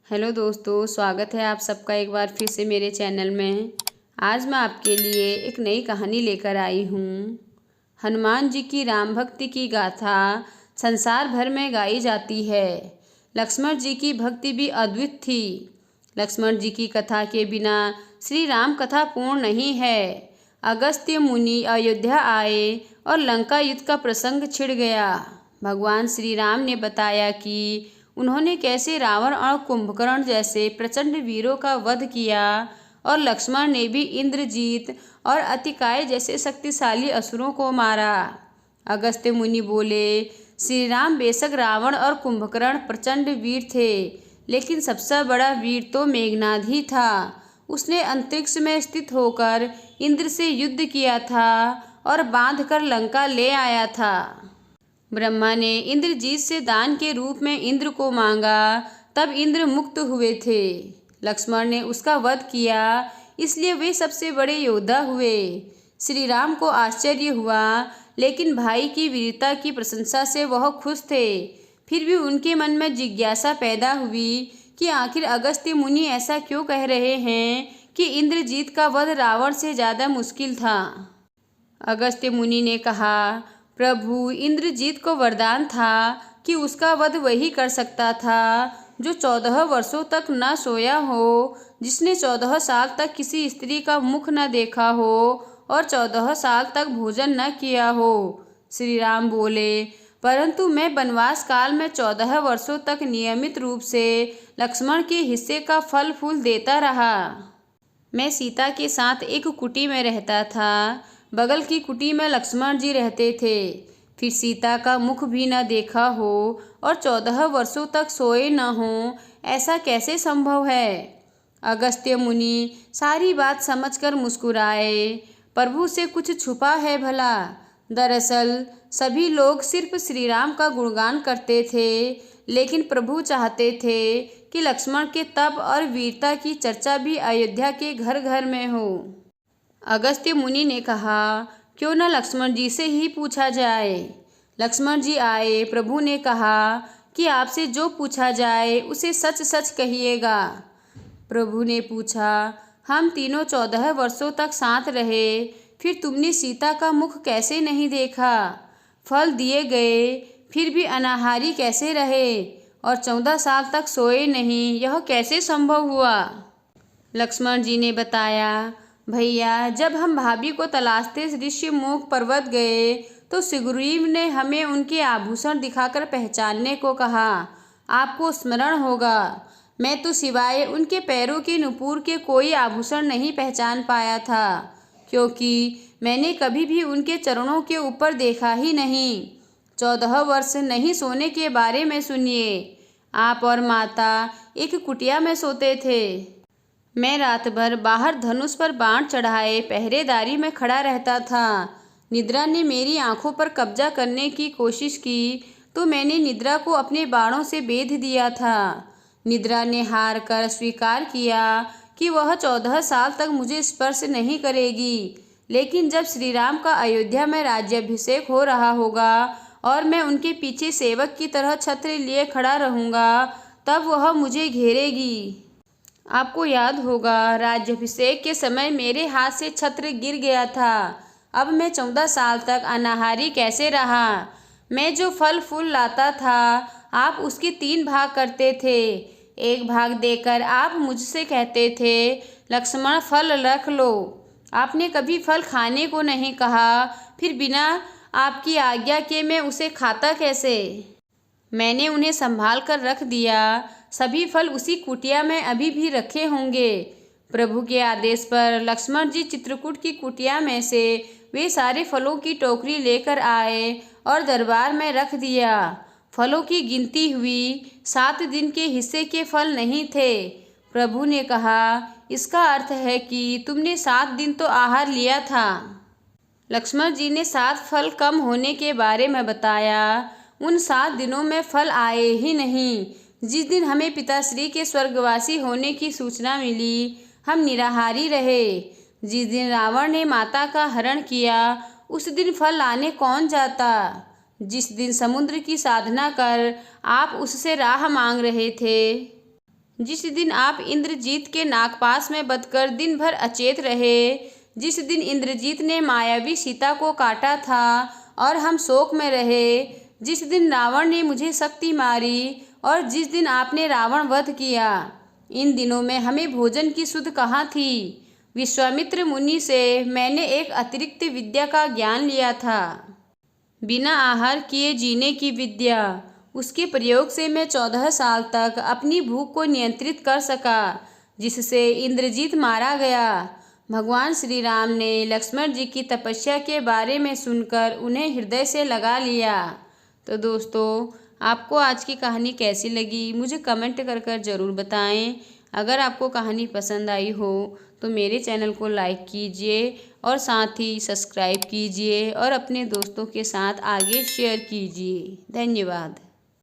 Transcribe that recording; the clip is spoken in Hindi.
हेलो दोस्तों, स्वागत है आप सबका एक बार फिर से मेरे चैनल में। आज मैं आपके लिए एक नई कहानी लेकर आई हूँ। हनुमान जी की राम भक्ति की गाथा संसार भर में गाई जाती है। लक्ष्मण जी की भक्ति भी अद्भुत थी। लक्ष्मण जी की कथा के बिना श्री राम कथा पूर्ण नहीं है। अगस्त्य मुनि अयोध्या आए और लंका युद्ध का प्रसंग छिड़ गया। भगवान श्री राम ने बताया कि उन्होंने कैसे रावण और कुंभकर्ण जैसे प्रचंड वीरों का वध किया और लक्ष्मण ने भी इंद्रजीत और अतिकाय जैसे शक्तिशाली असुरों को मारा। अगस्त्य मुनि बोले, श्री राम बेशक रावण और कुंभकर्ण प्रचंड वीर थे, लेकिन सबसे बड़ा वीर तो मेघनाद ही था। उसने अंतरिक्ष में स्थित होकर इंद्र से युद्ध किया था और बांधकर लंका ले आया था। ब्रह्मा ने इंद्रजीत से दान के रूप में इंद्र को मांगा, तब इंद्र मुक्त हुए थे। लक्ष्मण ने उसका वध किया, इसलिए वे सबसे बड़े योद्धा हुए। श्री राम को आश्चर्य हुआ, लेकिन भाई की वीरता की प्रशंसा से वह खुश थे। फिर भी उनके मन में जिज्ञासा पैदा हुई कि आखिर अगस्त्य मुनि ऐसा क्यों कह रहे हैं कि इंद्रजीत का वध रावण से ज़्यादा मुश्किल था। अगस्त्य मुनि ने कहा, प्रभु, इंद्रजीत को वरदान था कि उसका वध वही कर सकता था जो 14 वर्षों तक न सोया हो, जिसने 14 साल तक किसी स्त्री का मुख न देखा हो और 14 साल तक भोजन न किया हो। श्री राम बोले, परंतु मैं वनवास काल में 14 वर्षों तक नियमित रूप से लक्ष्मण के हिस्से का फल फूल देता रहा। मैं सीता के साथ एक कुटी में रहता था। बगल की कुटी में लक्ष्मण जी रहते थे। फिर सीता का मुख भी न देखा हो और 14 वर्षों तक सोए न हो, ऐसा कैसे संभव है। अगस्त्य मुनि सारी बात समझकर मुस्कुराए। प्रभु से कुछ छुपा है भला। दरअसल सभी लोग सिर्फ श्री राम का गुणगान करते थे, लेकिन प्रभु चाहते थे कि लक्ष्मण के तप और वीरता की चर्चा भी अयोध्या के घर घर में हो। अगस्त्य मुनि ने कहा, क्यों न लक्ष्मण जी से ही पूछा जाए। लक्ष्मण जी आए। प्रभु ने कहा कि आपसे जो पूछा जाए उसे सच सच कहिएगा। प्रभु ने पूछा, हम तीनों 14 वर्षों तक साथ रहे, फिर तुमने सीता का मुख कैसे नहीं देखा। फल दिए गए, फिर भी अनाहारी कैसे रहे और 14 साल तक सोए नहीं, यह कैसे संभव हुआ। लक्ष्मण जी ने बताया, भैया, जब हम भाभी को तलाशते ऋषिमुख पर्वत गए तो सुग्रीव ने हमें उनके आभूषण दिखाकर पहचानने को कहा। आपको स्मरण होगा, मैं तो सिवाय उनके पैरों के नुपुर के कोई आभूषण नहीं पहचान पाया था, क्योंकि मैंने कभी भी उनके चरणों के ऊपर देखा ही नहीं। 14 वर्ष नहीं सोने के बारे में सुनिए। आप और माता एक कुटिया में सोते थे। मैं रात भर बाहर धनुष पर बाण चढ़ाए पहरेदारी में खड़ा रहता था। निद्रा ने मेरी आंखों पर कब्जा करने की कोशिश की तो मैंने निद्रा को अपने बाणों से बेध दिया था। निद्रा ने हार कर स्वीकार किया कि वह 14 साल तक मुझे स्पर्श नहीं करेगी, लेकिन जब श्री राम का अयोध्या में राज्याभिषेक हो रहा होगा और मैं उनके पीछे सेवक की तरह छत्र लिए खड़ा रहूँगा, तब वह मुझे घेरेगी। आपको याद होगा, राज्याभिषेक के समय मेरे हाथ से छत्र गिर गया था। अब मैं 14 साल तक अनाहारी कैसे रहा। मैं जो फल फूल लाता था, आप उसके 3 भाग करते थे। एक भाग देकर आप मुझसे कहते थे, लक्ष्मण फल रख लो। आपने कभी फल खाने को नहीं कहा, फिर बिना आपकी आज्ञा के मैं उसे खाता कैसे। मैंने उन्हें संभाल कर रख दिया। सभी फल उसी कुटिया में अभी भी रखे होंगे। प्रभु के आदेश पर लक्ष्मण जी चित्रकूट की कुटिया में से वे सारे फलों की टोकरी लेकर आए और दरबार में रख दिया। फलों की गिनती हुई, 7 दिन के हिस्से के फल नहीं थे। प्रभु ने कहा, इसका अर्थ है कि तुमने 7 दिन तो आहार लिया था। लक्ष्मण जी ने 7 फल कम होने के बारे में बताया। उन 7 दिनों में फल आए ही नहीं। जिस दिन हमें पिताश्री के स्वर्गवासी होने की सूचना मिली, हम निराहारी रहे। जिस दिन रावण ने माता का हरण किया, उस दिन फल लाने कौन जाता। जिस दिन समुद्र की साधना कर आप उससे राह मांग रहे थे, जिस दिन आप इंद्रजीत के नागपाश में बंधकर दिन भर अचेत रहे, जिस दिन इंद्रजीत ने मायावी सीता को काटा था और हम शोक में रहे, जिस दिन रावण ने मुझे शक्ति मारी और जिस दिन आपने रावण वध किया, इन दिनों में हमें भोजन की सुध कहाँ थी। विश्वामित्र मुनि से मैंने एक अतिरिक्त विद्या का ज्ञान लिया था, बिना आहार किए जीने की विद्या। उसके प्रयोग से मैं 14 साल तक अपनी भूख को नियंत्रित कर सका, जिससे इंद्रजीत मारा गया। भगवान श्री राम ने लक्ष्मण जी की तपस्या के बारे में सुनकर उन्हें हृदय से लगा लिया। तो दोस्तों, आपको आज की कहानी कैसी लगी मुझे कमेंट कर कर ज़रूर बताएं। अगर आपको कहानी पसंद आई हो तो मेरे चैनल को लाइक कीजिए और साथ ही सब्सक्राइब कीजिए और अपने दोस्तों के साथ आगे शेयर कीजिए। धन्यवाद।